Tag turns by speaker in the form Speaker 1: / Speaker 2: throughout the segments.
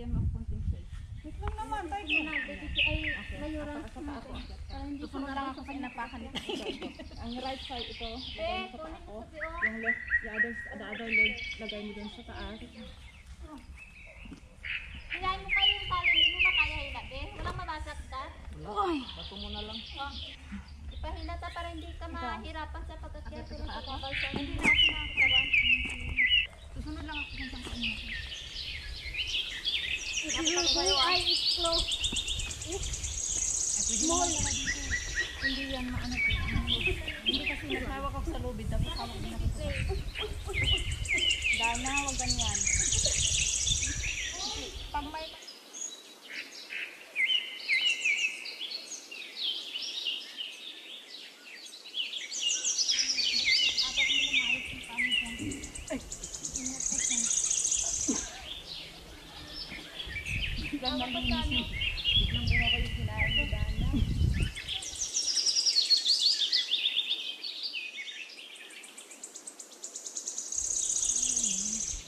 Speaker 1: bigyan mo ako konting space.
Speaker 2: Wait lang naman, tayo ko.
Speaker 1: Ay, mayroon sa ako. Susunod lang ako sa inapakan nito. Ang right side ito, lagay mo sa paa ko. Yung left, the other leg, lagay mo dun sa taas.
Speaker 3: Hilahin mo kayo yung tali, hindi mo makaya hilabi. Walang mabasagkat.
Speaker 1: Ay! Bato mo na lang.
Speaker 3: Ipahilata para hindi ka mahirapan sa pag-akyat. Pero sa kabalsa, hindi na ako nakakawan.
Speaker 1: Susunod lang ako sa paa natin.
Speaker 3: Ay, is close.
Speaker 1: Small. Hindi yan maano ko. Hindi kasi nasawak ako sa lubid. Dapat hawak din ako sa Dana, huwag ganyan. Pag may... Biglang malinis. Biglang bumawa yung kinain ni Dana.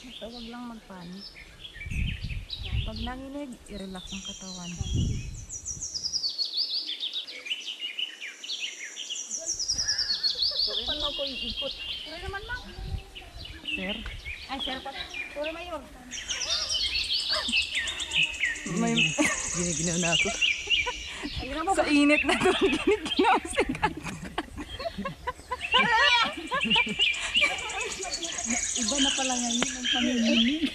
Speaker 1: Basta huwag lang magpanik. Pag nanginig, i-relax ang katawan. Paano ko iikot? Puro naman ma. Sir? Ay, sir pa. Puro mayor. May giniginaw na ako. Sa init na doon, giniginaw si Kat. Iba na pala ngayon ang panginginig.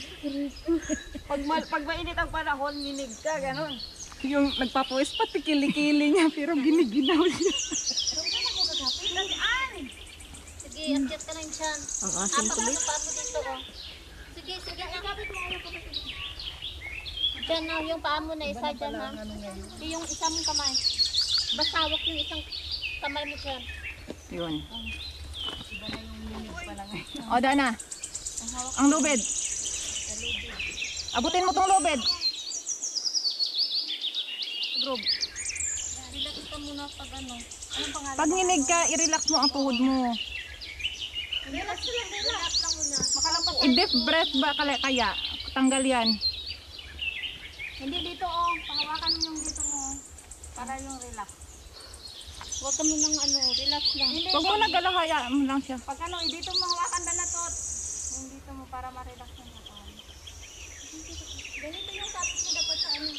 Speaker 2: Pag mainit ang panahon, ninig ka, gano'n.
Speaker 1: Yung nagpapuwis pa, tikili-kili niya, pero giniginaw siya.
Speaker 3: Sige, akyat ka lang dyan.
Speaker 1: Ang asin tuloy.
Speaker 3: Apa mo dito, oh. Sige, sige. Ikapit mo ayaw ko. Diyan na, yung paa mo na isa dyan, ha? Yung isa mong kamay. Basta hawak yung isang kamay mo dyan.
Speaker 1: Yun. O, Dana. Ang lubid. Abutin mo tong lubid. Group.
Speaker 3: Relax ka muna pag ano. Anong pangalan?
Speaker 1: Pag nginig ka, i-relax mo ang tuhod mo.
Speaker 3: Relax lang muna.
Speaker 1: I-deep breath ba kaya? Tanggal yan.
Speaker 3: Hindi dito, oh. Pahawakan mo yung dito mo. Para yung relax. Huwag ka munang ano, relax lang.
Speaker 1: Huwag mo nagalahaya mo lang siya.
Speaker 3: Pag ano, dito mo hawakan na tot. Yung dito mo para ma-relax yung katawan. Ganito yung tapos mo dapat sa ano.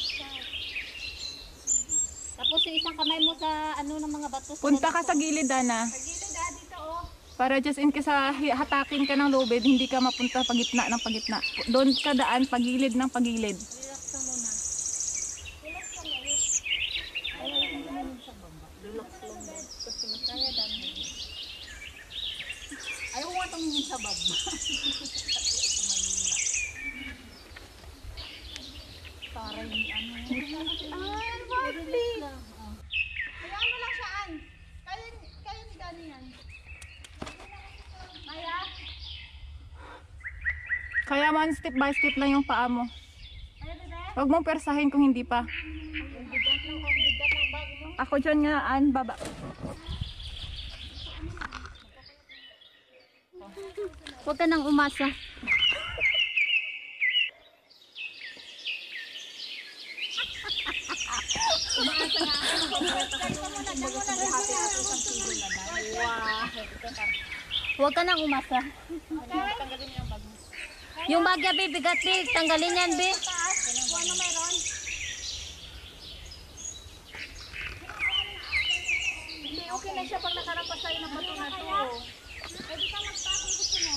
Speaker 3: Tapos yung isang kamay mo sa ano ng mga bato.
Speaker 1: Punta ka sa gilid, Dana.
Speaker 3: Sa gilid, dito, oh.
Speaker 1: Para just in case hatakin ka ng lubid, hindi ka mapunta pagitna ng pagitna. Doon ka daan, pagilid ng pagilid.
Speaker 3: Relax ka muna. Relax ka muna.
Speaker 1: Relax lang din. Kasi masaya dami. Ayaw ko nga tumingin sa bab. Para yung ano.
Speaker 2: Lovely. Kaya ano lang siya, Ann. Kaya ni Dani yan. Kaya?
Speaker 1: Kaya man step by step lang yung paa mo.
Speaker 2: Kaya, bebe?
Speaker 1: Huwag mong persahin kung hindi pa.
Speaker 3: Ang bigat ng bag mo.
Speaker 1: Ako dyan nga, Ann, baba.
Speaker 3: Huwag ka nang umasa. Huwag ka nang umasa. Yung bagya, be, bigat, be. Tanggalin yan, be.
Speaker 2: Ano meron? Hindi, okay na siya pag nakarapas tayo ng bato na to. Pwede ka magpakong gusto mo.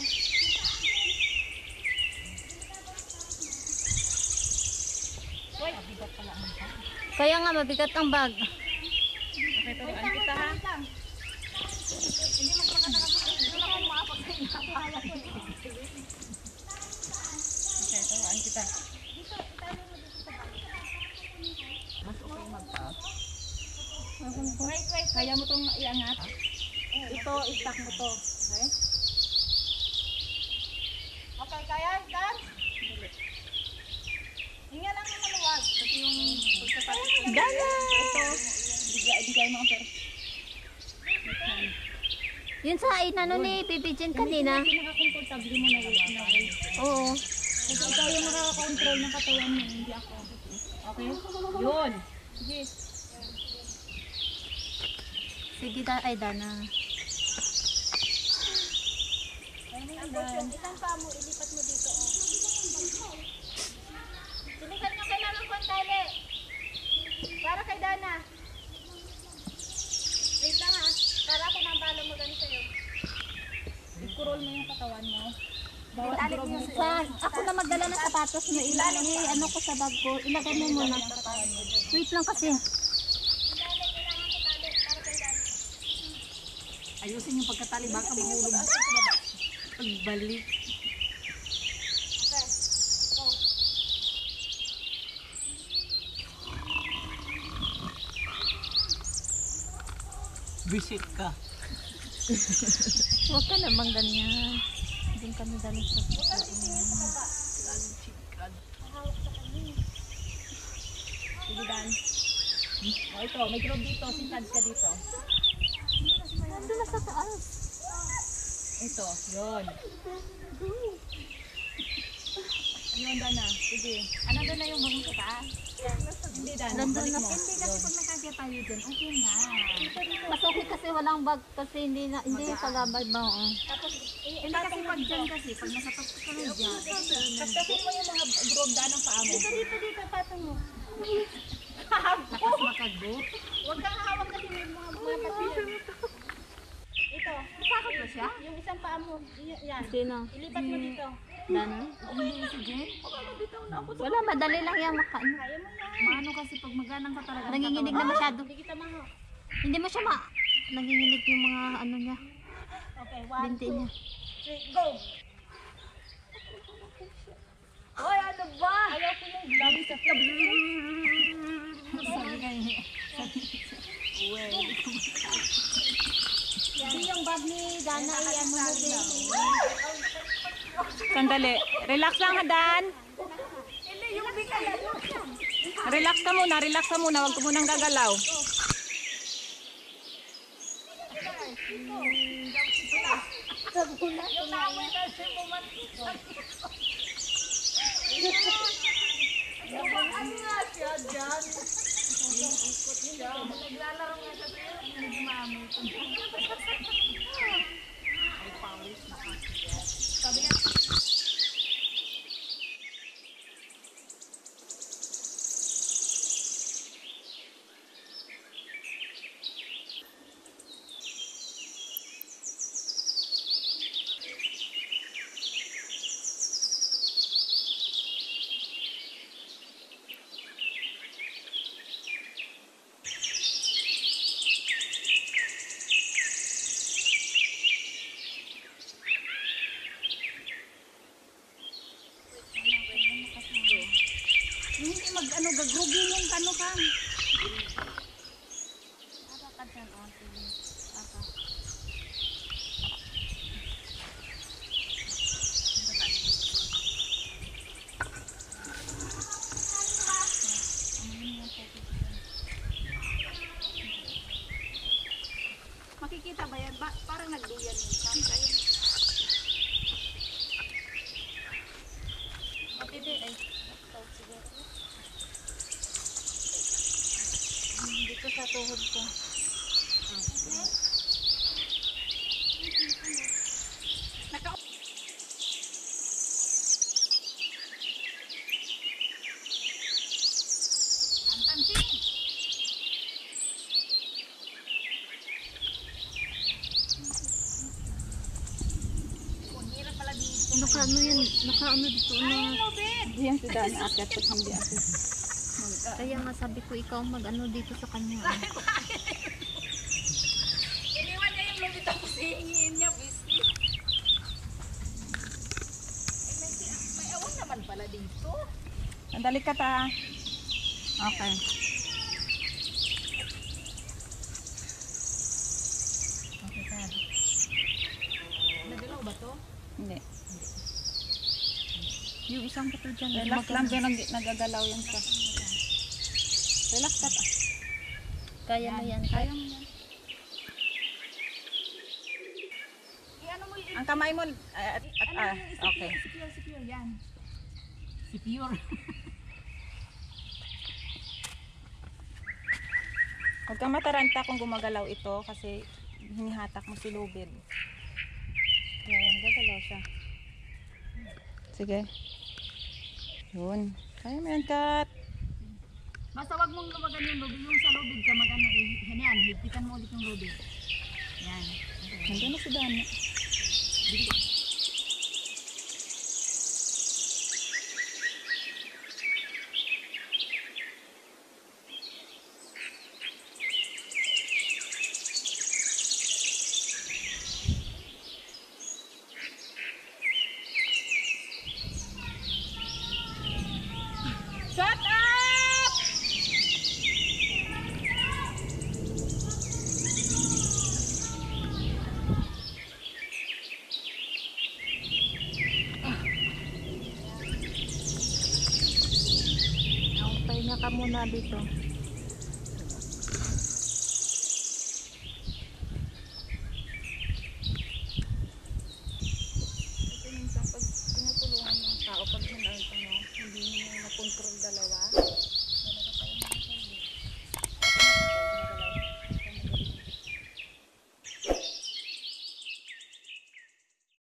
Speaker 3: Kaya nga, mabigat ang bag.
Speaker 1: Okay, turuan kita ha.
Speaker 2: Hindi mas makatakasin. Hindi na ako maapag sa inakala ko.
Speaker 1: Okay, turuan kita. Mas okay magtaas.
Speaker 2: Wait.
Speaker 1: Kaya mo itong iangat. Ito, i-stack mo to. Okay?
Speaker 2: Okay, kaya? Dan? Hinga lang ng maluwag.
Speaker 1: Kasi yung pagkapatid ko. Dana! Ito, bigay mo ang pera.
Speaker 3: Yun sa inano ni Bibi Jen kanina.
Speaker 1: Pinaka-comfortable mo na weight.
Speaker 3: Oo.
Speaker 1: Kasi ikaw yung makaka-control ng katawan mo, hindi ako. Okay? Yun. Sige.
Speaker 3: Sige, ay Dana.
Speaker 2: Tapos yung isang paa mo, ilipat mo dito. Oh. Sinikat nyo kailangan ko ang tali. Para kay Dana. Wait lang ha. Para ako nang bala mo ganun sa'yo.
Speaker 1: I-scroll mo yung katawan mo. Bawat
Speaker 2: Italik
Speaker 1: grove
Speaker 2: mo
Speaker 1: mo.
Speaker 3: Sa, ako na magdala ng sapatos mo, ilagay, ano ko sa bag ko, ilagay mo muna. Wait lang kasi.
Speaker 1: Ayusin yung pagkatali, baka mahulog. Pagbalik.
Speaker 2: Okay. Go.
Speaker 1: Visit ka.
Speaker 3: Huwag ka naman ganyan. Hindi kami dali sa
Speaker 1: Sige, Dan. O ito, may grove dito. Sintad ka dito.
Speaker 3: Nandun na sa taas.
Speaker 1: Ito, yun. Yun, Dan na. Sige. Ano doon na yung bagong sa taas? Hindi, Dan.
Speaker 3: Nandun
Speaker 1: Balik
Speaker 3: na.
Speaker 1: mo.
Speaker 2: Hindi kasi pag nakagya tayo dyan, okay na.
Speaker 3: Mas okay kasi walang bag kasi hindi yung pagabay ba.
Speaker 2: Tapos,
Speaker 1: Hindi kasi pag dyan kasi, pag nasa top ka na dyan. Kastasin mo yung mga grove Dan ng paa mo.
Speaker 2: dito, patong mo.
Speaker 1: Lakas makagot.
Speaker 2: Huwag kang hawak kasi may mga patil. Ito.
Speaker 1: Sakot ba siya?
Speaker 2: Yung isang paa mo, yan.
Speaker 3: Sino?
Speaker 2: Ilipat mo dito.
Speaker 3: Dana?
Speaker 1: Hindi si Jen.
Speaker 3: Wala, madali lang yan makaano.
Speaker 2: Kaya mo yan.
Speaker 1: Maano kasi pag maganang ka talaga.
Speaker 3: Nanginginig na masyado.
Speaker 2: Hindi kita maho.
Speaker 3: Hindi mo siya nanginginig yung mga ano niya,
Speaker 2: Okay, 1,
Speaker 3: binti
Speaker 2: 2,
Speaker 3: niya.
Speaker 2: 3, go!
Speaker 1: Hoy, ano ba?
Speaker 2: Ayaw ko yung vlog sa
Speaker 1: Sabi kayo.
Speaker 3: Hindi yung bag ni Dana ay ano mo din.
Speaker 1: Sandali. Relax lang, Dan.
Speaker 2: Hindi, yung bigay.
Speaker 1: Relax ka muna, relax ka muna. Huwag ka munang gagalaw.
Speaker 2: Yung namin kasi bumantisan. Yung ano nga siya dyan. Ikot siya. Naglalaro nga siya sa'yo. Nagmamit. Ay, pawis na kasi. Sabi nga,
Speaker 1: Yung hindi mag-ano, gagrugi yung kano ka. Makikita ba yan? Parang nagduyan yung kamay.
Speaker 2: Matindi ay.
Speaker 3: Dito sa tuhod ko. Naka-ano yan? Naka-ano dito na.
Speaker 1: Diyan si Dani akyat pag hindi ako.
Speaker 3: Kaya nga sabi ko ikaw mag-ano dito sa kanya.
Speaker 2: Iniwan niya yung lubit tapos hihingin niya, busy. May awan naman pala dito.
Speaker 1: Sandali ka ta. Okay. Okay ka.
Speaker 2: Nagalaw ba to?
Speaker 1: Hindi.
Speaker 3: Yung isang pato dyan.
Speaker 1: Relax lang pero nagagalaw yan sa. Relax ka ta.
Speaker 3: Kaya mo yan.
Speaker 1: Kaya mo yan.
Speaker 2: Ano mo yung
Speaker 1: Ang kamay mo, okay.
Speaker 2: secure yan. Secure.
Speaker 1: Huwag kang mataranta kung gumagalaw ito kasi hinihatak mo si lubid. Yan, gagalaw siya. Sige. Yun. Kaya mo yan, Kat.
Speaker 2: Basta wag mong lumagan yung lubid. Yung sa lubid ka mag-ano eh. Yan, higpitan mo ulit yung lubid. Yan. Okay.
Speaker 1: Nandun na si Dani. Shut up! Pahinga ka muna dito.